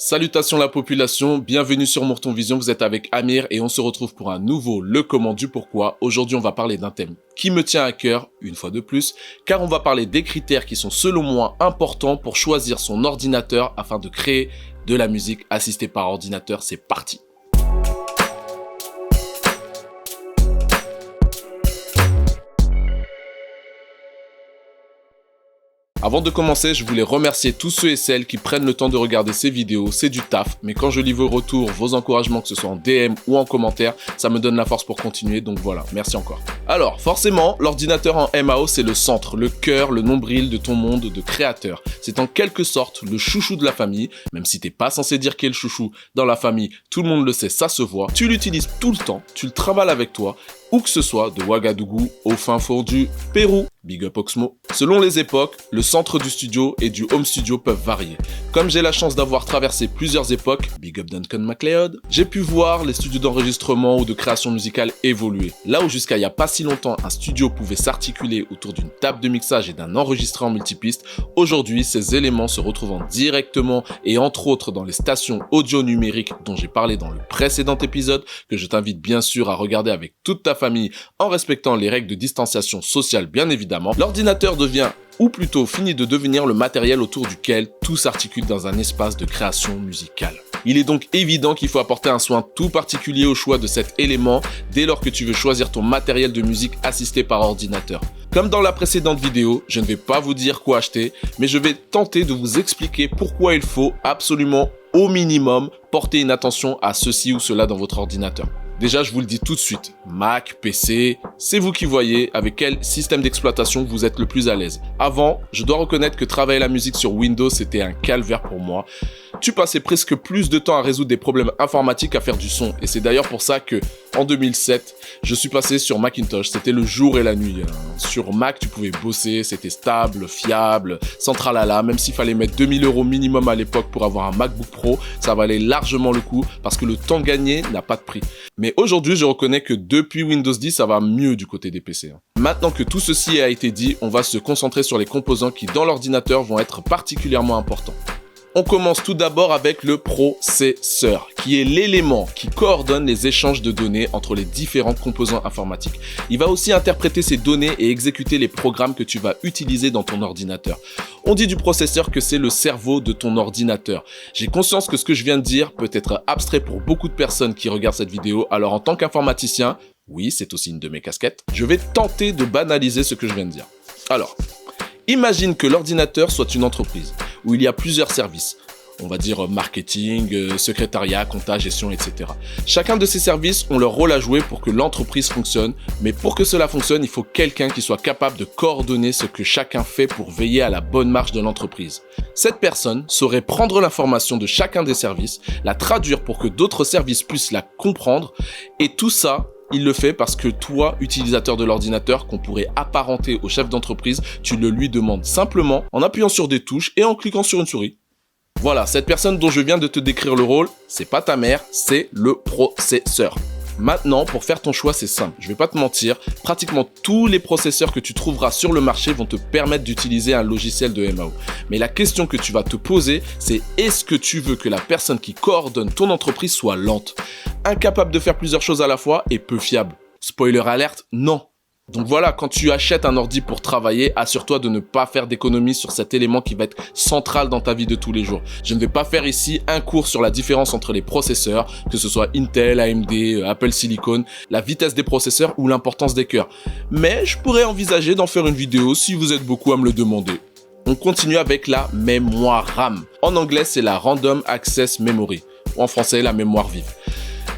Salutations la population, bienvenue sur Mourton Vision, vous êtes avec Amir et on se retrouve pour un nouveau Le Comment du Pourquoi. Aujourd'hui on va parler d'un thème qui me tient à cœur, une fois de plus, car on va parler des critères qui sont selon moi importants pour choisir son ordinateur afin de créer de la musique assistée par ordinateur. C'est parti! Avant de commencer, je voulais remercier tous ceux et celles qui prennent le temps de regarder ces vidéos, c'est du taf, mais quand je lis vos retours, vos encouragements, que ce soit en DM ou en commentaire, ça me donne la force pour continuer, donc voilà, merci encore. Alors, forcément, l'ordinateur en MAO, c'est le centre, le cœur, le nombril de ton monde de créateur. C'est en quelque sorte le chouchou de la famille, même si t'es pas censé dire qui est le chouchou dans la famille, tout le monde le sait, ça se voit. Tu l'utilises tout le temps, tu le travailles avec toi, où que ce soit, de Ouagadougou au fin fond du Pérou, big up Oxmo. Selon les époques, le centre du studio et du home studio peuvent varier. Comme j'ai la chance d'avoir traversé plusieurs époques, big up Duncan MacLeod, j'ai pu voir les studios d'enregistrement ou de création musicale évoluer. Là où jusqu'à il y a pas si longtemps, un studio pouvait s'articuler autour d'une table de mixage et d'un enregistreur multipiste, aujourd'hui, ces éléments se retrouvent directement et entre autres dans les stations audio numériques dont j'ai parlé dans le précédent épisode, que je t'invite bien sûr à regarder avec toute ta famille en respectant les règles de distanciation sociale bien évidemment. L'ordinateur devient, ou plutôt finit de devenir le matériel autour duquel tout s'articule dans un espace de création musicale. Il est donc évident qu'il faut apporter un soin tout particulier au choix de cet élément dès lors que tu veux choisir ton matériel de musique assisté par ordinateur. Comme dans la précédente vidéo, je ne vais pas vous dire quoi acheter, mais je vais tenter de vous expliquer pourquoi il faut absolument, au minimum, porter une attention à ceci ou cela dans votre ordinateur. Déjà, je vous le dis tout de suite, Mac, PC, c'est vous qui voyez avec quel système d'exploitation vous êtes le plus à l'aise. Avant, je dois reconnaître que travailler la musique sur Windows, c'était un calvaire pour moi. Tu passais presque plus de temps à résoudre des problèmes informatiques qu'à faire du son. Et c'est d'ailleurs pour ça que, en 2007, je suis passé sur Macintosh. C'était le jour et la nuit. Sur Mac, tu pouvais bosser, c'était stable, fiable, sans tralala. Même s'il fallait mettre 2000 € minimum à l'époque pour avoir un MacBook Pro, ça valait largement le coup parce que le temps gagné n'a pas de prix. Mais aujourd'hui, je reconnais que depuis Windows 10, ça va mieux du côté des PC. Maintenant que tout ceci a été dit, on va se concentrer sur les composants qui, dans l'ordinateur, vont être particulièrement importants. On commence tout d'abord avec le processeur, qui est l'élément qui coordonne les échanges de données entre les différents composants informatiques. Il va aussi interpréter ces données et exécuter les programmes que tu vas utiliser dans ton ordinateur. On dit du processeur que c'est le cerveau de ton ordinateur. J'ai conscience que ce que je viens de dire peut être abstrait pour beaucoup de personnes qui regardent cette vidéo, alors en tant qu'informaticien, oui, c'est aussi une de mes casquettes, je vais tenter de banaliser ce que je viens de dire. Alors, imagine que l'ordinateur soit une entreprise où il y a plusieurs services. On va dire marketing, secrétariat, compta, gestion, etc. Chacun de ces services ont leur rôle à jouer pour que l'entreprise fonctionne, mais pour que cela fonctionne, il faut quelqu'un qui soit capable de coordonner ce que chacun fait pour veiller à la bonne marche de l'entreprise. Cette personne saurait prendre l'information de chacun des services, la traduire pour que d'autres services puissent la comprendre, et tout ça, il le fait parce que toi, utilisateur de l'ordinateur qu'on pourrait apparenter au chef d'entreprise, tu le lui demandes simplement en appuyant sur des touches et en cliquant sur une souris. Voilà, cette personne dont je viens de te décrire le rôle, c'est pas ta mère, c'est le processeur. Maintenant, pour faire ton choix, c'est simple. Je vais pas te mentir, pratiquement tous les processeurs que tu trouveras sur le marché vont te permettre d'utiliser un logiciel de MAO. Mais la question que tu vas te poser, c'est est-ce que tu veux que la personne qui coordonne ton entreprise soit lente, incapable de faire plusieurs choses à la fois et peu fiable? Spoiler alerte, non. Donc voilà, quand tu achètes un ordi pour travailler, assure-toi de ne pas faire d'économie sur cet élément qui va être central dans ta vie de tous les jours. Je ne vais pas faire ici un cours sur la différence entre les processeurs, que ce soit Intel, AMD, Apple Silicon, la vitesse des processeurs ou l'importance des cœurs. Mais je pourrais envisager d'en faire une vidéo si vous êtes beaucoup à me le demander. On continue avec la mémoire RAM. En anglais, c'est la Random Access Memory, ou en français, la mémoire vive.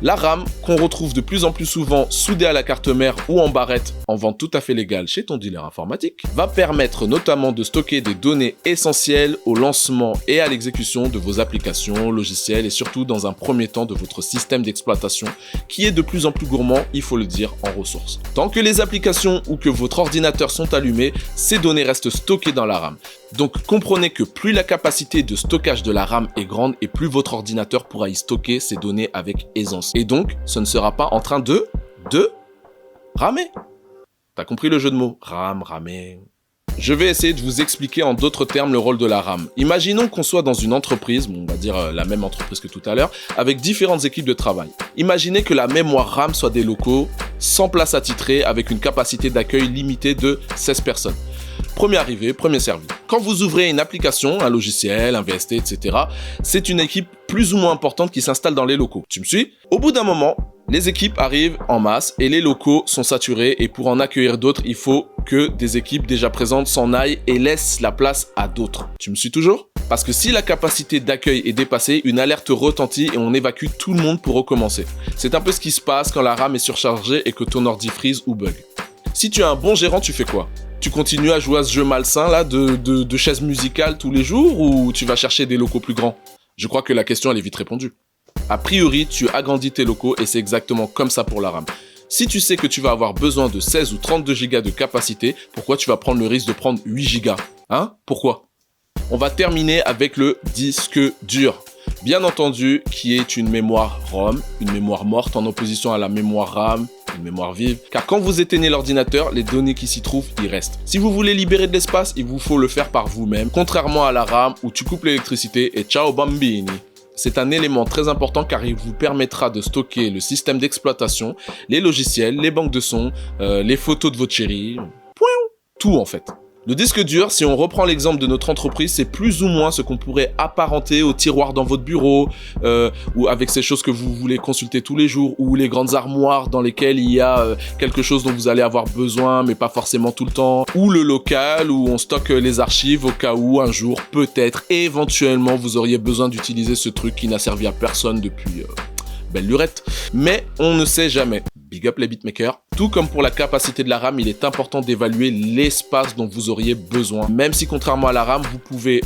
La RAM, qu'on retrouve de plus en plus souvent soudée à la carte mère ou en barrette en vente tout à fait légale chez ton dealer informatique, va permettre notamment de stocker des données essentielles au lancement et à l'exécution de vos applications, logiciels et surtout dans un premier temps de votre système d'exploitation qui est de plus en plus gourmand, il faut le dire, en ressources. Tant que les applications ou que votre ordinateur sont allumés, ces données restent stockées dans la RAM. Donc comprenez que plus la capacité de stockage de la RAM est grande et plus votre ordinateur pourra y stocker ces données avec aisance. Et donc, ce ne sera pas en train de ramer. T'as compris le jeu de mots? Ramer. Je vais essayer de vous expliquer en d'autres termes le rôle de la RAM. Imaginons qu'on soit dans une entreprise, on va dire la même entreprise que tout à l'heure, avec différentes équipes de travail. Imaginez que la mémoire RAM soit des locaux sans place attitrée avec une capacité d'accueil limitée de 16 personnes. Premier arrivé, premier servi. Quand vous ouvrez une application, un logiciel, un VST, etc., c'est une équipe plus ou moins importante qui s'installe dans les locaux. Tu me suis? Au bout d'un moment, les équipes arrivent en masse et les locaux sont saturés et pour en accueillir d'autres, il faut que des équipes déjà présentes s'en aillent et laissent la place à d'autres. Tu me suis toujours? Parce que si la capacité d'accueil est dépassée, une alerte retentit et on évacue tout le monde pour recommencer. C'est un peu ce qui se passe quand la RAM est surchargée et que ton ordi freeze ou bug. Si tu es un bon gérant, tu fais quoi? Tu continues à jouer à ce jeu malsain là de chaises musicales tous les jours ou tu vas chercher des locaux plus grands? Je crois que la question elle est vite répondue. A priori, tu agrandis tes locaux et c'est exactement comme ça pour la RAM. Si tu sais que tu vas avoir besoin de 16 ou 32 Go de capacité, pourquoi tu vas prendre le risque de prendre 8 Go? Hein? Pourquoi? On va terminer avec le disque dur. Bien entendu, qui est une mémoire ROM, une mémoire morte en opposition à la mémoire RAM, une mémoire vive. Car quand vous éteignez l'ordinateur, les données qui s'y trouvent, y restent. Si vous voulez libérer de l'espace, il vous faut le faire par vous-même, contrairement à la RAM où tu coupes l'électricité et ciao bambini. C'est un élément très important car il vous permettra de stocker le système d'exploitation, les logiciels, les banques de sons, les photos de votre chérie, tout en fait. Le disque dur, si on reprend l'exemple de notre entreprise, c'est plus ou moins ce qu'on pourrait apparenter au tiroir dans votre bureau, ou avec ces choses que vous voulez consulter tous les jours, ou les grandes armoires dans lesquelles il y a quelque chose dont vous allez avoir besoin, mais pas forcément tout le temps, ou le local où on stocke les archives au cas où un jour, peut-être, éventuellement, vous auriez besoin d'utiliser ce truc qui n'a servi à personne depuis belle lurette. Mais on ne sait jamais. Big up les beatmakers. Tout comme pour la capacité de la RAM, il est important d'évaluer l'espace dont vous auriez besoin. Même si contrairement à la RAM, vous pouvez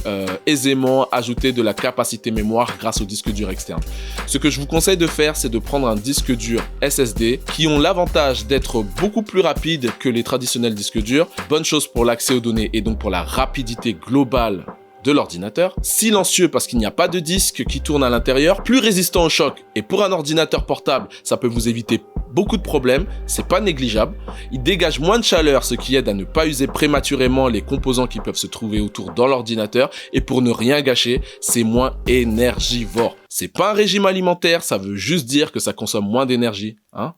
aisément ajouter de la capacité mémoire grâce au disque dur externe. Ce que je vous conseille de faire, c'est de prendre un disque dur SSD qui ont l'avantage d'être beaucoup plus rapide que les traditionnels disques durs. Bonne chose pour l'accès aux données et donc pour la rapidité globale de l'ordinateur, silencieux parce qu'il n'y a pas de disque qui tourne à l'intérieur, plus résistant au choc et pour un ordinateur portable, ça peut vous éviter beaucoup de problèmes, c'est pas négligeable. Il dégage moins de chaleur, ce qui aide à ne pas user prématurément les composants qui peuvent se trouver autour dans l'ordinateur et pour ne rien gâcher, c'est moins énergivore. C'est pas un régime alimentaire, ça veut juste dire que ça consomme moins d'énergie, hein.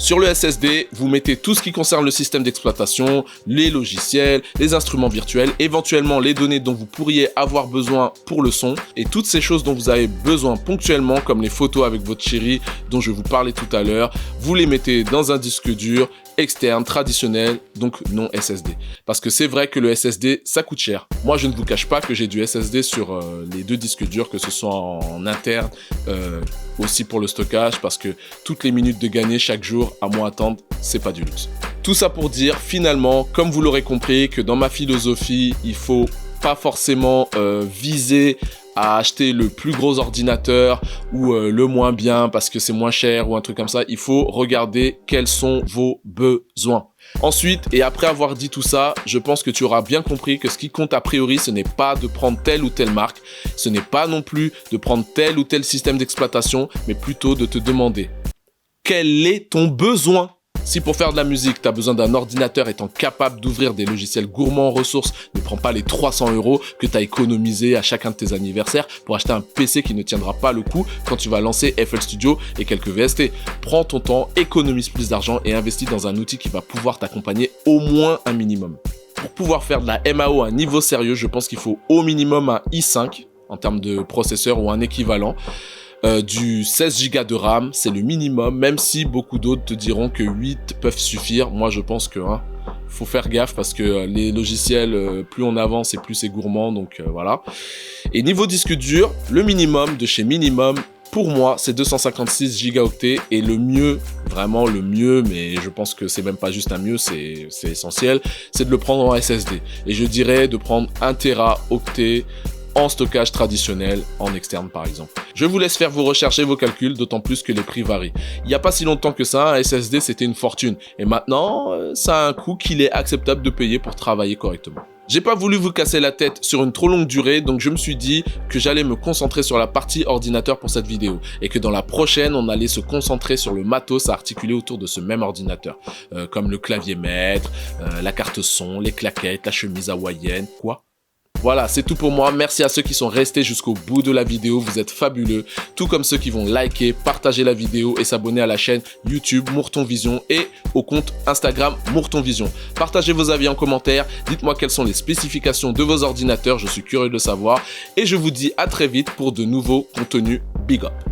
Sur le SSD, vous mettez tout ce qui concerne le système d'exploitation, les logiciels, les instruments virtuels, éventuellement les données dont vous pourriez avoir besoin pour le son et toutes ces choses dont vous avez besoin ponctuellement comme les photos avec votre chérie dont je vous parlais tout à l'heure, vous les mettez dans un disque dur externe, traditionnel, donc non SSD. Parce que c'est vrai que le SSD, ça coûte cher. Moi, je ne vous cache pas que j'ai du SSD sur les deux disques durs, que ce soit en interne, aussi pour le stockage, parce que toutes les minutes de gagner chaque jour, à moins attendre, c'est pas du luxe. Tout ça pour dire, finalement, comme vous l'aurez compris, que dans ma philosophie, il faut pas forcément viser à acheter le plus gros ordinateur ou le moins bien parce que c'est moins cher ou un truc comme ça. Il faut regarder quels sont vos besoins. Ensuite, et après avoir dit tout ça, je pense que tu auras bien compris que ce qui compte a priori, ce n'est pas de prendre telle ou telle marque, ce n'est pas non plus de prendre tel ou tel système d'exploitation, mais plutôt de te demander quel est ton besoin. Si pour faire de la musique, tu as besoin d'un ordinateur étant capable d'ouvrir des logiciels gourmands en ressources, ne prends pas les 300 € que tu as économisé à chacun de tes anniversaires pour acheter un PC qui ne tiendra pas le coup quand tu vas lancer FL Studio et quelques VST. Prends ton temps, économise plus d'argent et investis dans un outil qui va pouvoir t'accompagner au moins un minimum. Pour pouvoir faire de la MAO à un niveau sérieux, je pense qu'il faut au minimum un i5 en termes de processeur ou un équivalent. Du 16 Go de RAM, c'est le minimum, même si beaucoup d'autres te diront que 8 peuvent suffire. Moi, je pense que faut faire gaffe parce que les logiciels, plus on avance et plus c'est gourmand, donc voilà. Et niveau disque dur, le minimum de chez Minimum, pour moi, c'est 256 Go et le mieux, vraiment le mieux, mais je pense que c'est même pas juste un mieux, c'est essentiel, c'est de le prendre en SSD. Et je dirais de prendre 1 Teraoctet en stockage traditionnel, en externe par exemple. Je vous laisse faire vos recherches et vos calculs, d'autant plus que les prix varient. Il n'y a pas si longtemps que ça, un SSD c'était une fortune. Et maintenant, ça a un coût qu'il est acceptable de payer pour travailler correctement. J'ai pas voulu vous casser la tête sur une trop longue durée, donc je me suis dit que j'allais me concentrer sur la partie ordinateur pour cette vidéo et que dans la prochaine, on allait se concentrer sur le matos à articuler autour de ce même ordinateur, comme le clavier maître, la carte son, les claquettes, la chemise hawaïenne, quoi. Voilà, c'est tout pour moi. Merci à ceux qui sont restés jusqu'au bout de la vidéo. Vous êtes fabuleux. Tout comme ceux qui vont liker, partager la vidéo et s'abonner à la chaîne YouTube Mourton Vision et au compte Instagram Mourton Vision. Partagez vos avis en commentaire. Dites-moi quelles sont les spécifications de vos ordinateurs. Je suis curieux de savoir. Et je vous dis à très vite pour de nouveaux contenus. Big up!